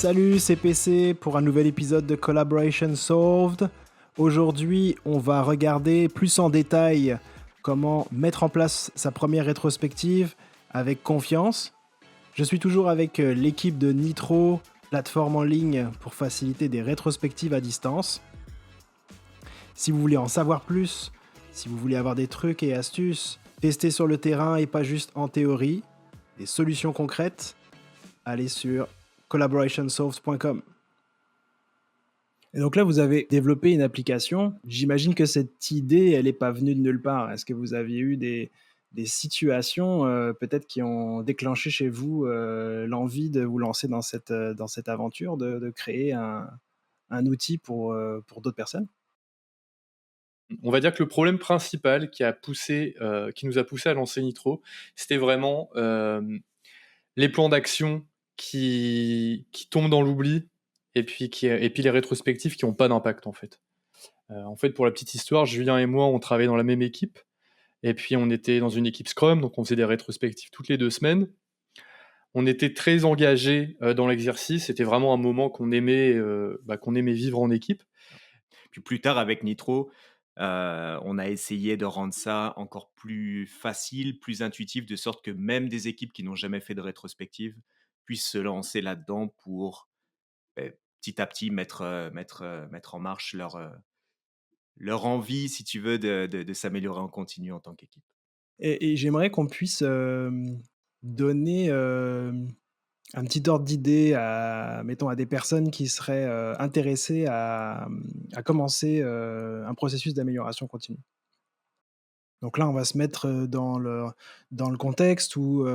Salut, c'est PC pour un nouvel épisode de Collaboration Solved. Aujourd'hui, on va regarder plus en détail comment mettre en place sa première rétrospective avec confiance. Je suis toujours avec l'équipe de Nitro, plateforme en ligne pour faciliter des rétrospectives à distance. Si vous voulez en savoir plus, si vous voulez avoir des trucs et astuces, tester sur le terrain et pas juste en théorie, des solutions concrètes, allez sur collaborationsolved.com. Et donc là, vous avez développé une application. J'imagine que cette idée, elle n'est pas venue de nulle part. Est-ce que vous aviez eu des situations peut-être qui ont déclenché chez vous l'envie de vous lancer dans cette aventure, de créer un outil pour d'autres personnes? On va dire que le problème principal qui nous a poussé à lancer Nitro, c'était vraiment les plans d'action qui tombent dans l'oubli et puis les rétrospectives qui n'ont pas d'impact en fait. En fait, pour la petite histoire, Julien et moi, on travaillait dans la même équipe et puis on était dans une équipe Scrum, donc on faisait des rétrospectives toutes les 2 semaines. On était très engagés dans l'exercice, c'était vraiment un moment qu'on aimait vivre en équipe. Puis plus tard, avec Nitro, on a essayé de rendre ça encore plus facile, plus intuitif, de sorte que même des équipes qui n'ont jamais fait de rétrospective puissent se lancer là-dedans pour petit à petit mettre en marche leur envie, si tu veux, de s'améliorer en continu en tant qu'équipe. Et j'aimerais qu'on puisse donner un petit ordre d'idée mettons, à des personnes qui seraient intéressées à commencer un processus d'amélioration continue. Donc là, on va se mettre dans le contexte où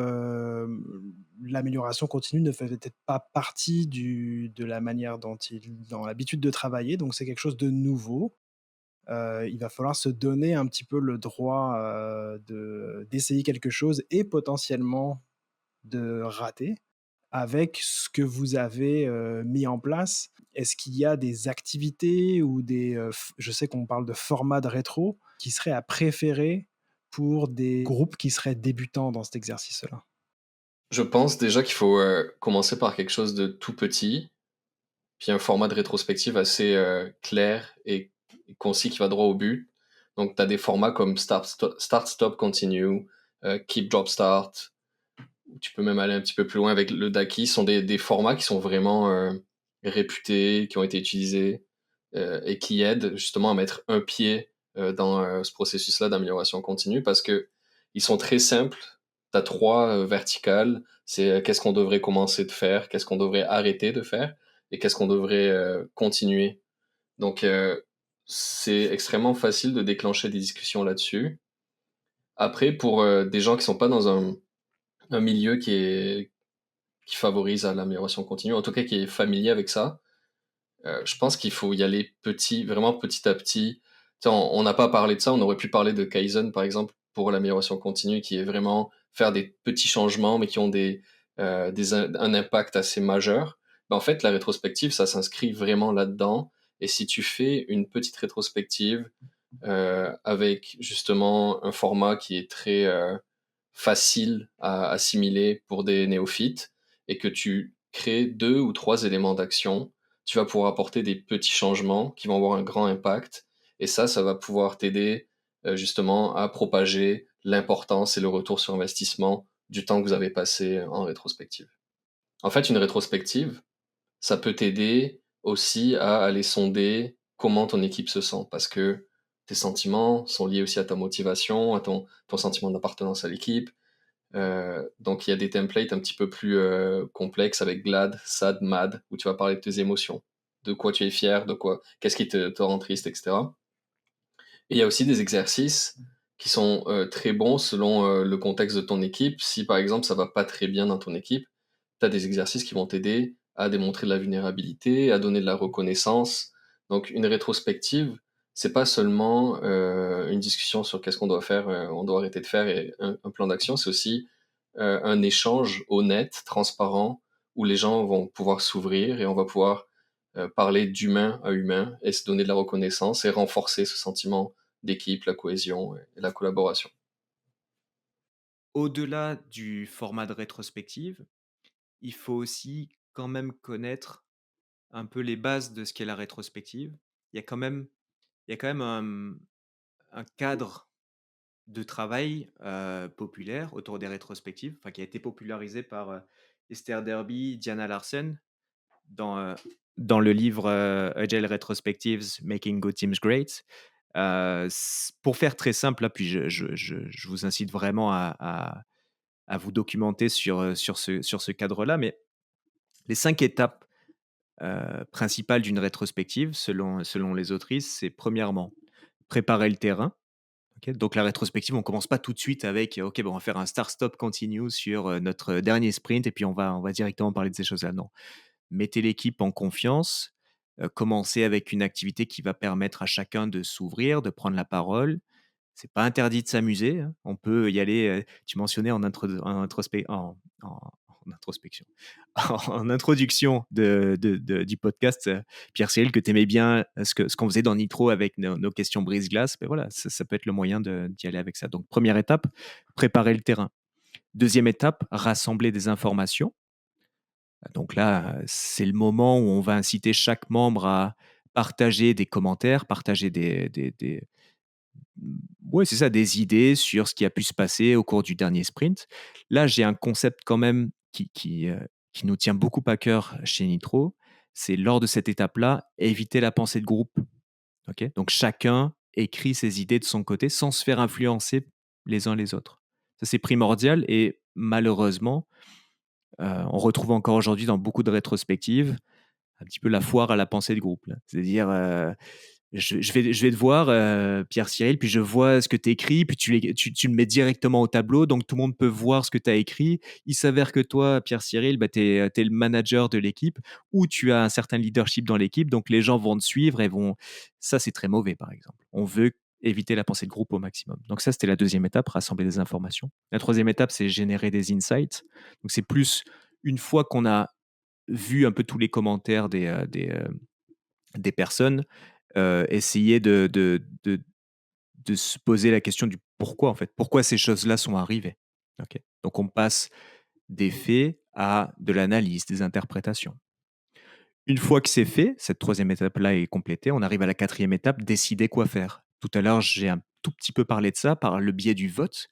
l'amélioration continue ne fait peut-être pas partie de la manière dont ils ont l'habitude de travailler, donc c'est quelque chose de nouveau. Il va falloir se donner un petit peu le droit d'essayer quelque chose et potentiellement de rater avec ce que vous avez mis en place. Est-ce qu'il y a des activités ou je sais qu'on parle de format de rétro, qui seraient à préférer pour des groupes qui seraient débutants dans cet exercice-là? Je pense déjà qu'il faut commencer par quelque chose de tout petit, puis un format de rétrospective assez clair et concis qui va droit au but. Donc, tu as des formats comme Start, Stop, Continue, Keep, Drop, Start. Tu peux même aller un petit peu plus loin avec le Daki. Ce sont des formats qui sont vraiment réputés, qui ont été utilisés et qui aident justement à mettre un pied dans ce processus-là d'amélioration continue parce que ils sont très simples. Tu as trois verticales. C'est qu'est-ce qu'on devrait commencer de faire, qu'est-ce qu'on devrait arrêter de faire et qu'est-ce qu'on devrait continuer. Donc, c'est extrêmement facile de déclencher des discussions là-dessus. Après, pour des gens qui sont pas dans un milieu qui favorise à l'amélioration continue, en tout cas qui est familier avec ça, je pense qu'il faut y aller petit, vraiment petit à petit. Tu sais, on n'a pas parlé de ça, on aurait pu parler de Kaizen par exemple pour l'amélioration continue, qui est vraiment faire des petits changements, mais qui ont un impact assez majeur. Ben, en fait, la rétrospective, ça s'inscrit vraiment là-dedans. Et si tu fais une petite rétrospective avec justement un format qui est très facile à assimiler pour des néophytes, et que tu crées 2 ou 3 éléments d'action, tu vas pouvoir apporter des petits changements qui vont avoir un grand impact. Et ça va pouvoir t'aider justement à propager l'importance et le retour sur investissement du temps que vous avez passé en rétrospective. En fait, une rétrospective, ça peut t'aider aussi à aller sonder comment ton équipe se sent, parce que tes sentiments sont liés aussi à ta motivation, à ton sentiment d'appartenance à l'équipe. Donc il y a des templates un petit peu plus complexes avec GLAD, SAD, MAD, où tu vas parler de tes émotions, de quoi tu es fier, qu'est-ce qui te rend triste, etc. Et il y a aussi des exercices qui sont très bons selon le contexte de ton équipe. Si par exemple ça va pas très bien dans ton équipe, tu as des exercices qui vont t'aider à démontrer de la vulnérabilité, à donner de la reconnaissance. Donc une rétrospective, c'est pas seulement une discussion sur qu'est-ce qu'on doit faire, on doit arrêter de faire et un plan d'action, c'est aussi un échange honnête, transparent, où les gens vont pouvoir s'ouvrir et on va pouvoir parler d'humain à humain et se donner de la reconnaissance et renforcer ce sentiment d'équipe, la cohésion et la collaboration. Au-delà du format de rétrospective, il faut aussi quand même connaître un peu les bases de ce qu'est la rétrospective. Il y a quand même, il y a quand même un cadre de travail populaire autour des rétrospectives, enfin, qui a été popularisé par Esther Derby, Diana Larsen, dans, euh, dans le livre Agile Retrospectives, Making Good Teams Great. Pour faire très simple, là, puis je vous incite vraiment à vous documenter sur ce cadre-là, mais les 5 étapes principales d'une rétrospective, selon les autrices, c'est premièrement préparer le terrain. Ok, donc la rétrospective, on commence pas tout de suite avec OK, bon, on va faire un start-stop continue sur notre dernier sprint et puis on va directement parler de ces choses-là. Non, mettez l'équipe en confiance, commencez avec une activité qui va permettre à chacun de s'ouvrir, de prendre la parole. C'est pas interdit de s'amuser, hein. On peut y aller. Tu mentionnais en introspection, en introduction du podcast, Pierre Cyril, que tu aimais bien ce qu'on faisait dans Nitro avec nos questions brise-glace. Ben voilà, ça peut être le moyen d'y aller avec ça. Donc, première étape, préparer le terrain. Deuxième étape, rassembler des informations. Donc là, c'est le moment où on va inciter chaque membre à partager des commentaires, partager ouais, c'est ça, des idées sur ce qui a pu se passer au cours du dernier sprint. Là, j'ai un concept quand même qui nous tient beaucoup à cœur chez Nitro. C'est lors de cette étape-là, éviter la pensée de groupe. Ok, donc chacun écrit ses idées de son côté sans se faire influencer les uns les autres. Ça, c'est primordial et malheureusement, on retrouve encore aujourd'hui dans beaucoup de rétrospectives un petit peu la foire à la pensée de groupe, là. C'est-à-dire, je vais te voir, Pierre Cyril, puis je vois ce que tu écris, puis tu le mets directement au tableau, donc tout le monde peut voir ce que tu as écrit. Il s'avère que toi, Pierre Cyril, bah, tu es le manager de l'équipe ou tu as un certain leadership dans l'équipe, donc les gens vont te suivre et vont. Ça, c'est très mauvais, par exemple. On veut éviter la pensée de groupe au maximum. Donc, ça, c'était la deuxième étape, rassembler des informations. La troisième étape, c'est générer des insights. Donc, c'est plus une fois qu'on a vu un peu tous les commentaires des personnes, essayer de se poser la question du pourquoi, en fait. Pourquoi ces choses-là sont arrivées. Ok. Donc, on passe des faits à de l'analyse, des interprétations. Une fois que c'est fait, cette troisième étape-là est complétée, on arrive à la quatrième étape, décider quoi faire. Tout à l'heure, j'ai un tout petit peu parlé de ça par le biais du vote.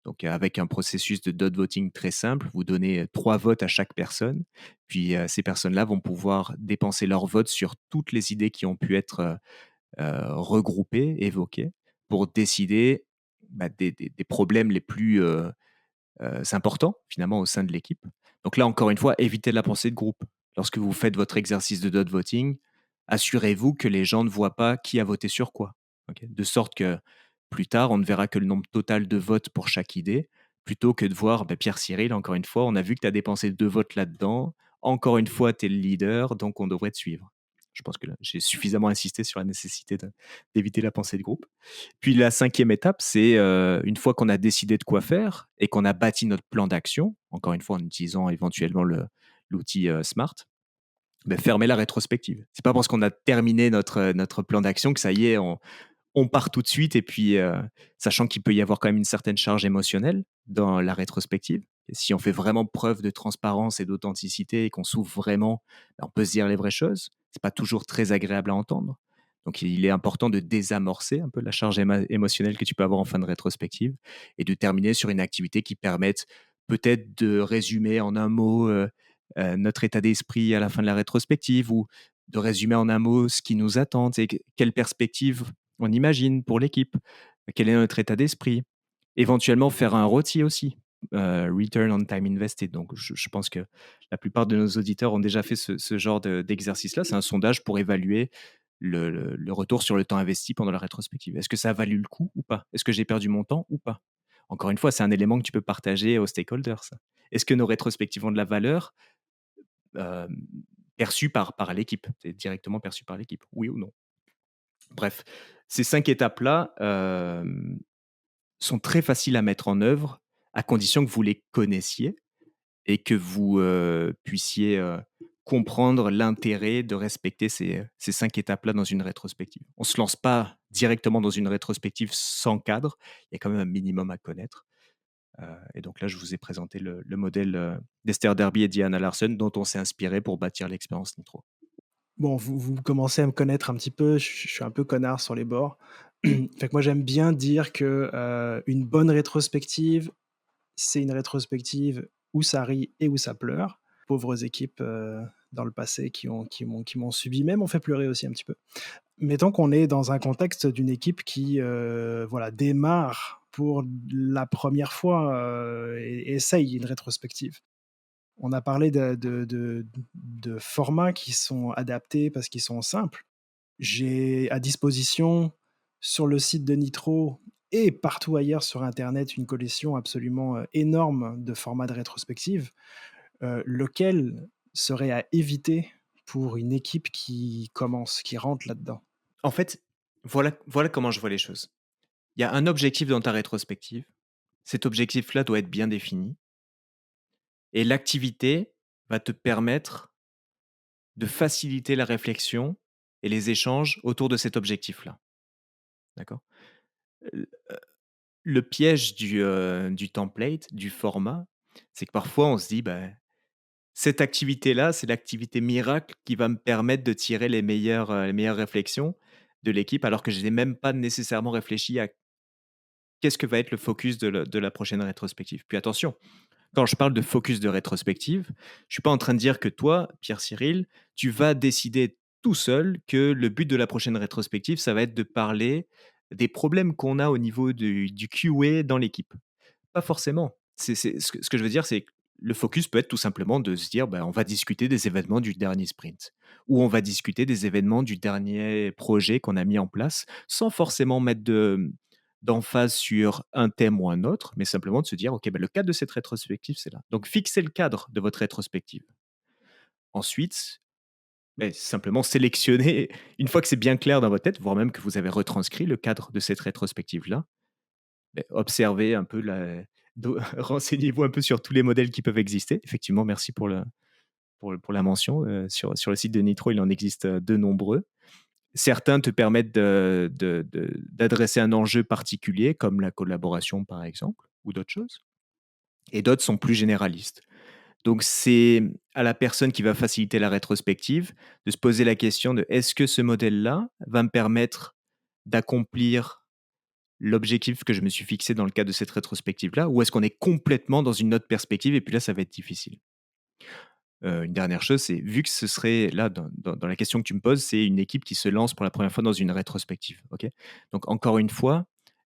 Donc, avec un processus de dot voting très simple, vous donnez 3 votes à chaque personne. Puis, ces personnes-là vont pouvoir dépenser leur vote sur toutes les idées qui ont pu être regroupées, évoquées, pour décider des problèmes les plus importants, finalement, au sein de l'équipe. Donc là, encore une fois, évitez la pensée de groupe. Lorsque vous faites votre exercice de dot voting, assurez-vous que les gens ne voient pas qui a voté sur quoi. Ok, de sorte que plus tard, on ne verra que le nombre total de votes pour chaque idée, plutôt que de voir Pierre Cyril, encore une fois, on a vu que tu as dépensé 2 votes là-dedans. Encore une fois, tu es le leader, donc on devrait te suivre. Je pense que là, j'ai suffisamment insisté sur la nécessité d'éviter la pensée de groupe. Puis la cinquième étape, c'est une fois qu'on a décidé de quoi faire et qu'on a bâti notre plan d'action, encore une fois en utilisant éventuellement l'outil Smart, fermer la rétrospective. C'est pas parce qu'on a terminé notre plan d'action que ça y est, on part tout de suite. Et puis, sachant qu'il peut y avoir quand même une certaine charge émotionnelle dans la rétrospective, et si on fait vraiment preuve de transparence et d'authenticité et qu'on s'ouvre vraiment, on peut se dire les vraies choses. C'est pas toujours très agréable à entendre. Donc, il est important de désamorcer un peu la charge émotionnelle que tu peux avoir en fin de rétrospective et de terminer sur une activité qui permette peut-être de résumer en un mot notre état d'esprit à la fin de la rétrospective ou de résumer en un mot ce qui nous attend, quelle perspective on imagine pour l'équipe, quel est notre état d'esprit. Éventuellement, faire un ROTI aussi, Return on Time Invested. Donc, je pense que la plupart de nos auditeurs ont déjà fait ce genre d'exercice-là. C'est un sondage pour évaluer le retour sur le temps investi pendant la rétrospective. Est-ce que ça a valu le coup ou pas? Est-ce que j'ai perdu mon temps ou pas? Encore une fois, c'est un élément que tu peux partager aux stakeholders. Ça. Est-ce que nos rétrospectives ont de la valeur euh, perçue par l'équipe? C'est directement perçue par l'équipe, oui ou non? Bref, ces 5 étapes-là sont très faciles à mettre en œuvre à condition que vous les connaissiez et que vous puissiez comprendre l'intérêt de respecter ces 5 étapes-là dans une rétrospective. On ne se lance pas directement dans une rétrospective sans cadre, il y a quand même un minimum à connaître. Et donc là, je vous ai présenté le modèle d'Esther Derby et Diana Larsen dont on s'est inspiré pour bâtir l'expérience Nitro. Bon, vous commencez à me connaître un petit peu, je suis un peu connard sur les bords. Fait que moi, j'aime bien dire que une bonne rétrospective, c'est une rétrospective où ça rit et où ça pleure. Pauvres équipes dans le passé qui m'ont subi, même m'ont fait pleurer aussi un petit peu. Mettons qu'on est dans un contexte d'une équipe qui voilà, démarre pour la première fois et essaye une rétrospective. On a parlé de formats qui sont adaptés parce qu'ils sont simples. J'ai à disposition sur le site de Nitro et partout ailleurs sur Internet une collection absolument énorme de formats de rétrospective, lequel serait à éviter pour une équipe qui commence, qui rentre là-dedans. En fait, voilà comment je vois les choses. Il y a un objectif dans ta rétrospective. Cet objectif-là doit être bien défini. Et l'activité va te permettre de faciliter la réflexion et les échanges autour de cet objectif-là. D'accord? L Le piège du template, du format, c'est que parfois on se dit: «Bah, cette activité-là, c'est l'activité miracle qui va me permettre de tirer les meilleures réflexions de l'équipe», alors que je n'ai même pas nécessairement réfléchi à qu'est-ce que va être le focus de la prochaine rétrospective. Puis attention, quand je parle de focus de rétrospective, je suis pas en train de dire que toi, Pierre Cyril, tu vas décider tout seul que le but de la prochaine rétrospective, ça va être de parler des problèmes qu'on a au niveau du QA dans l'équipe. Pas forcément. Ce que je veux dire, c'est que le focus peut être tout simplement de se dire, bah, on va discuter des événements du dernier sprint, ou on va discuter des événements du dernier projet qu'on a mis en place, sans forcément mettre d'emphase sur un thème ou un autre, mais simplement de se dire, ok, bah, le cadre de cette rétrospective, c'est là. Donc fixez le cadre de votre rétrospective. Ensuite, simplement sélectionner, une fois que c'est bien clair dans votre tête, voire même que vous avez retranscrit le cadre de cette rétrospective-là, observez un peu renseignez-vous un peu sur tous les modèles qui peuvent exister. Effectivement, merci pour la mention. Sur le site de Nitro, il en existe de nombreux. Certains te permettent d'adresser un enjeu particulier, comme la collaboration par exemple, ou d'autres choses. Et d'autres sont plus généralistes. Donc c'est à la personne qui va faciliter la rétrospective de se poser la question de est-ce que ce modèle-là va me permettre d'accomplir l'objectif que je me suis fixé dans le cadre de cette rétrospective-là, ou est-ce qu'on est complètement dans une autre perspective et puis là, ça va être difficile. Une dernière chose, c'est vu que ce serait là, dans la question que tu me poses, c'est une équipe qui se lance pour la première fois dans une rétrospective. Ok. Donc, encore une fois,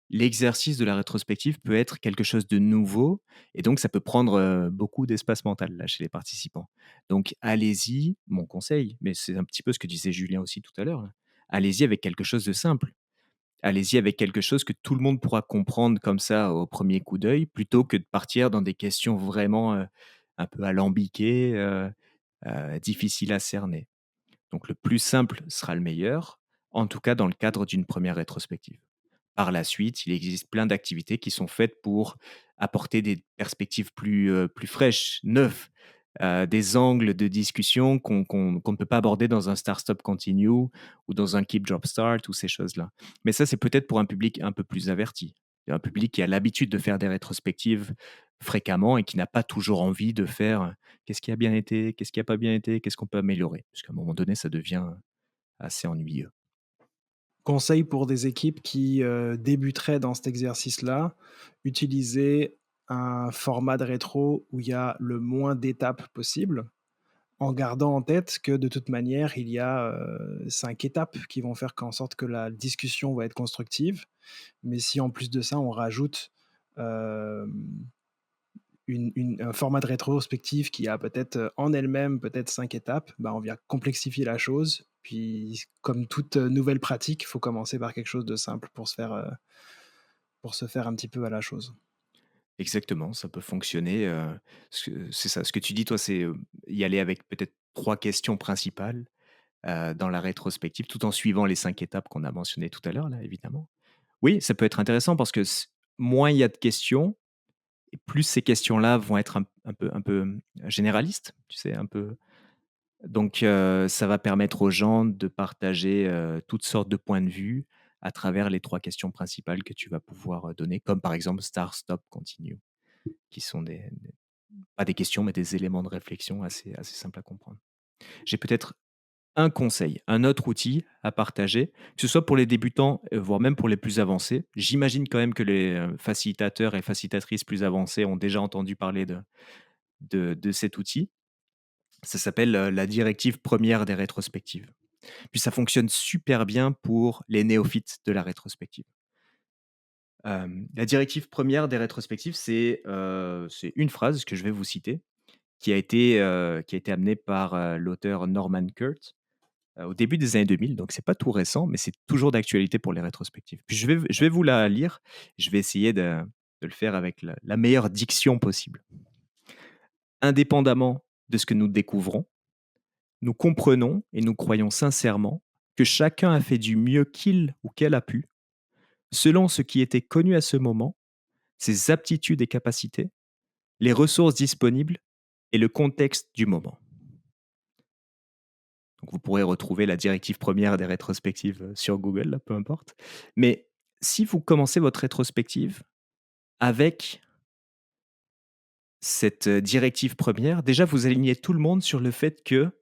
l'exercice de la rétrospective peut être quelque chose de nouveau et donc ça peut prendre beaucoup d'espace mental là, chez les participants. Donc, allez-y, mon conseil, mais c'est un petit peu ce que disait Julien aussi tout à l'heure, là, allez-y avec quelque chose de simple. Allez-y avec quelque chose que tout le monde pourra comprendre comme ça au premier coup d'œil, plutôt que de partir dans des questions vraiment, un peu alambiquées, difficiles à cerner. Donc le plus simple sera le meilleur, en tout cas dans le cadre d'une première rétrospective. Par la suite, il existe plein d'activités qui sont faites pour apporter des perspectives plus fraîches, neuves, des angles de discussion qu'on ne peut pas aborder dans un Start Stop Continue ou dans un Keep Drop Start ou ces choses-là. Mais ça, c'est peut-être pour un public un peu plus averti, un public qui a l'habitude de faire des rétrospectives fréquemment et qui n'a pas toujours envie de faire qu'est-ce qui a bien été, qu'est-ce qui a pas bien été, qu'est-ce qu'on peut améliorer. Parce qu'à un moment donné, ça devient assez ennuyeux. Conseil pour des équipes qui débuteraient dans cet exercice-là, utiliser un format de rétro où il y a le moins d'étapes possible, en gardant en tête que de toute manière, il y a 5 étapes qui vont faire en sorte que la discussion va être constructive. Mais si en plus de ça, on rajoute euh, un format de rétrospective qui a peut-être en elle-même peut-être 5 étapes, bah, on vient complexifier la chose. Puis, comme toute nouvelle pratique, il faut commencer par quelque chose de simple pour se faire un petit peu à la chose. Exactement, ça peut fonctionner. C'est ça. Ce que tu dis, toi, c'est y aller avec peut-être 3 questions principales dans la rétrospective, tout en suivant les 5 étapes qu'on a mentionnées tout à l'heure, là, évidemment. Oui, ça peut être intéressant parce que moins il y a de questions, et plus ces questions-là vont être un peu généralistes, tu sais, un peu. Donc, ça va permettre aux gens de partager toutes sortes de points de vue à travers les 3 questions principales que tu vas pouvoir donner, comme par exemple Start, Stop, Continue. qui sont pas des questions, mais des éléments de réflexion assez simples à comprendre. J'ai peut-être un conseil, un autre outil à partager, que ce soit pour les débutants, voire même pour les plus avancés. J'imagine quand même que les facilitateurs et facilitatrices plus avancés ont déjà entendu parler de cet outil. Ça s'appelle la directive première des rétrospectives. Puis ça fonctionne super bien pour les néophytes de la rétrospective. La directive première des rétrospectives, c'est une phrase que je vais vous citer, qui a été amenée par l'auteur Norman Kurt au début des années 2000, donc c'est pas tout récent, mais c'est toujours d'actualité pour les rétrospectives. Puis je vais vous la lire, je vais essayer de le faire avec la meilleure diction possible. Indépendamment de ce que nous découvrons, nous comprenons et nous croyons sincèrement que chacun a fait du mieux qu'il ou qu'elle a pu, selon ce qui était connu à ce moment, ses aptitudes et capacités, les ressources disponibles et le contexte du moment. Donc vous pourrez retrouver la directive première des rétrospectives sur Google, là, peu importe. Mais si vous commencez votre rétrospective avec cette directive première, déjà vous alignez tout le monde sur le fait que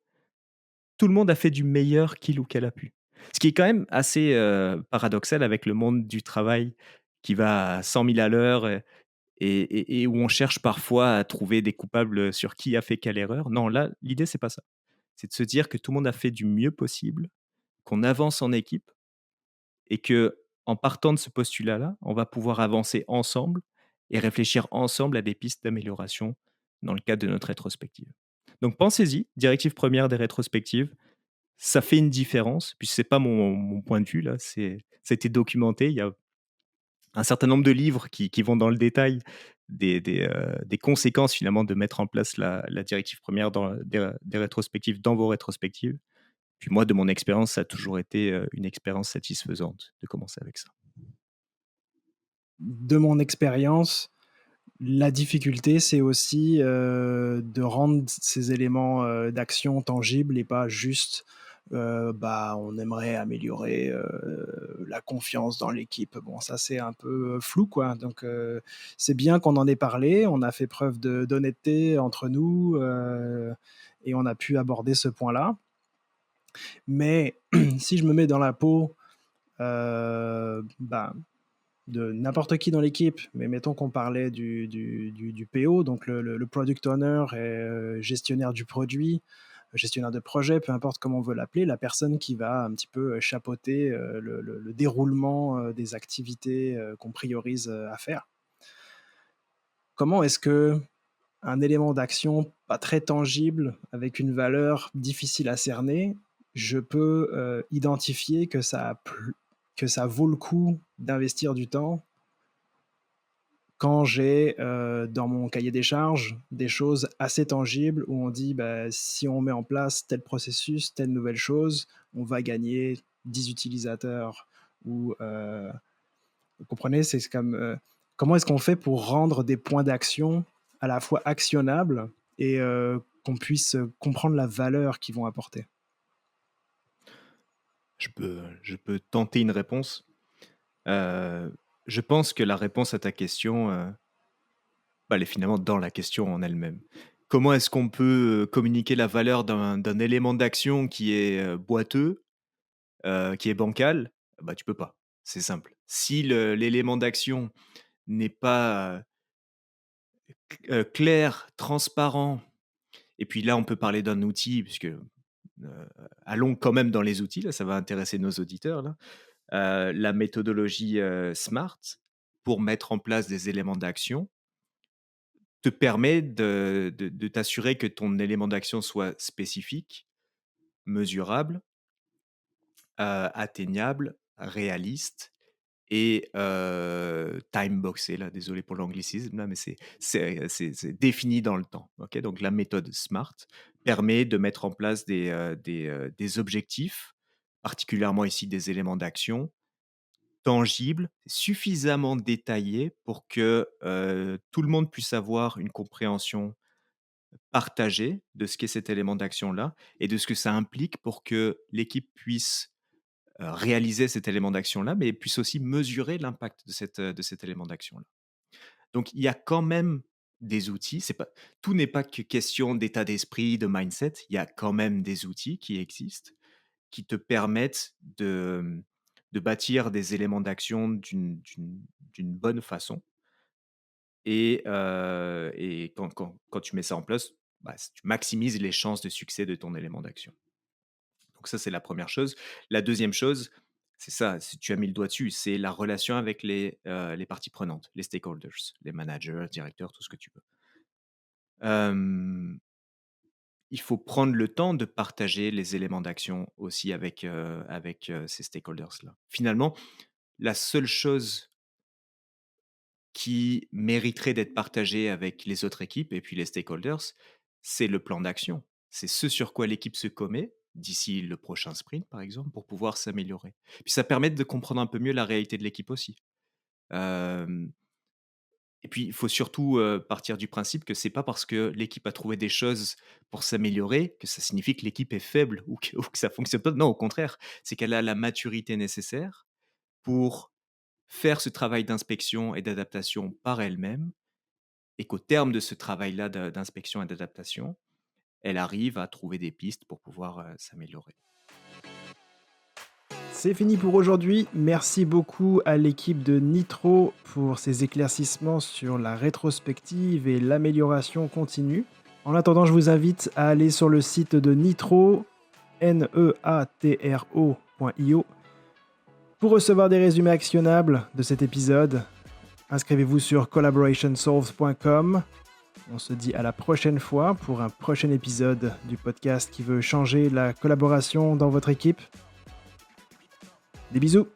tout le monde a fait du meilleur qu'il ou qu'elle a pu. Ce qui est quand même assez paradoxal avec le monde du travail qui va à 100 000 à l'heure et où on cherche parfois à trouver des coupables sur qui a fait quelle erreur. Non, là, l'idée, c'est pas ça. C'est de se dire que tout le monde a fait du mieux possible, qu'on avance en équipe et que en partant de ce postulat-là, on va pouvoir avancer ensemble et réfléchir ensemble à des pistes d'amélioration dans le cadre de notre rétrospective. Donc pensez-y, directive première des rétrospectives, ça fait une différence. Puis c'est pas mon point de vue là, ça a été documenté. Il y a un certain nombre de livres qui vont dans le détail des conséquences finalement de mettre en place la directive première des rétrospectives dans vos rétrospectives. Puis moi, de mon expérience, ça a toujours été une expérience satisfaisante de commencer avec ça. De mon expérience, la difficulté, c'est aussi de rendre ces éléments d'action tangibles et pas juste on aimerait améliorer la confiance dans l'équipe. Bon, ça c'est un peu flou, quoi. Donc c'est bien qu'on en ait parlé, on a fait preuve d'honnêteté entre nous et on a pu aborder ce point-là. Mais si je me mets dans la peau de n'importe qui dans l'équipe, mais mettons qu'on parlait du PO, donc le product owner et gestionnaire du produit, gestionnaire de projet, peu importe comment on veut l'appeler, la personne qui va un petit peu chapeauter le déroulement des activités qu'on priorise à faire. Comment est-ce que un élément d'action pas très tangible, avec une valeur difficile à cerner, je peux identifier que que ça vaut le coup d'investir du temps quand j'ai dans mon cahier des charges des choses assez tangibles où on dit si on met en place tel processus, telle nouvelle chose, on va gagner 10 utilisateurs ou vous comprenez, c'est comme comment est-ce qu'on fait pour rendre des points d'action à la fois actionnables et qu'on puisse comprendre la valeur qu'ils vont apporter. Je peux tenter une réponse. Je pense que la réponse à ta question, elle est finalement dans la question en elle-même. Comment est-ce qu'on peut communiquer la valeur d'un élément d'action qui est boiteux, qui est bancal? Tu peux pas. C'est simple. Si l'élément d'action n'est pas clair, transparent, et puis là, on peut parler d'un outil, puisque allons quand même dans les outils, là, ça va intéresser nos auditeurs. Là. La méthodologie SMART pour mettre en place des éléments d'action te permet de t'assurer que ton élément d'action soit spécifique, mesurable, atteignable, réaliste et time-boxé. Là, désolé pour l'anglicisme, là, mais c'est défini dans le temps. Okay, donc la méthode SMART permet de mettre en place des objectifs, particulièrement ici des éléments d'action, tangible, suffisamment détaillé pour que tout le monde puisse avoir une compréhension partagée de ce qu'est cet élément d'action-là et de ce que ça implique pour que l'équipe puisse réaliser cet élément d'action-là, mais puisse aussi mesurer l'impact de cet élément d'action-là. Donc il y a quand même des outils. Tout n'est pas que question d'état d'esprit, de mindset. Il y a quand même des outils qui existent, qui te permettent de bâtir des éléments d'action d'une bonne façon. Et quand tu mets ça en place, tu maximises les chances de succès de ton élément d'action. Donc ça, c'est la première chose. La deuxième chose, c'est ça, tu as mis le doigt dessus, c'est la relation avec les parties prenantes, les stakeholders, les managers, directeurs, tout ce que tu veux. Il faut prendre le temps de partager les éléments d'action aussi avec ces stakeholders-là. Finalement, la seule chose qui mériterait d'être partagée avec les autres équipes et puis les stakeholders, c'est le plan d'action. C'est ce sur quoi l'équipe se commet d'ici le prochain sprint, par exemple, pour pouvoir s'améliorer. Puis ça permet de comprendre un peu mieux la réalité de l'équipe aussi. Euh, et puis, il faut surtout partir du principe que c'est pas parce que l'équipe a trouvé des choses pour s'améliorer que ça signifie que l'équipe est faible ou que ça fonctionne pas. Non, au contraire, c'est qu'elle a la maturité nécessaire pour faire ce travail d'inspection et d'adaptation par elle-même, et qu'au terme de ce travail-là d'inspection et d'adaptation, elle arrive à trouver des pistes pour pouvoir s'améliorer. C'est fini pour aujourd'hui. Merci beaucoup à l'équipe de Nitro pour ces éclaircissements sur la rétrospective et l'amélioration continue. En attendant, je vous invite à aller sur le site de Nitro, neatro.io, pour recevoir des résumés actionnables de cet épisode. Inscrivez-vous sur collaborationsolves.com. On se dit à la prochaine fois pour un prochain épisode du podcast qui veut changer la collaboration dans votre équipe. Des bisous!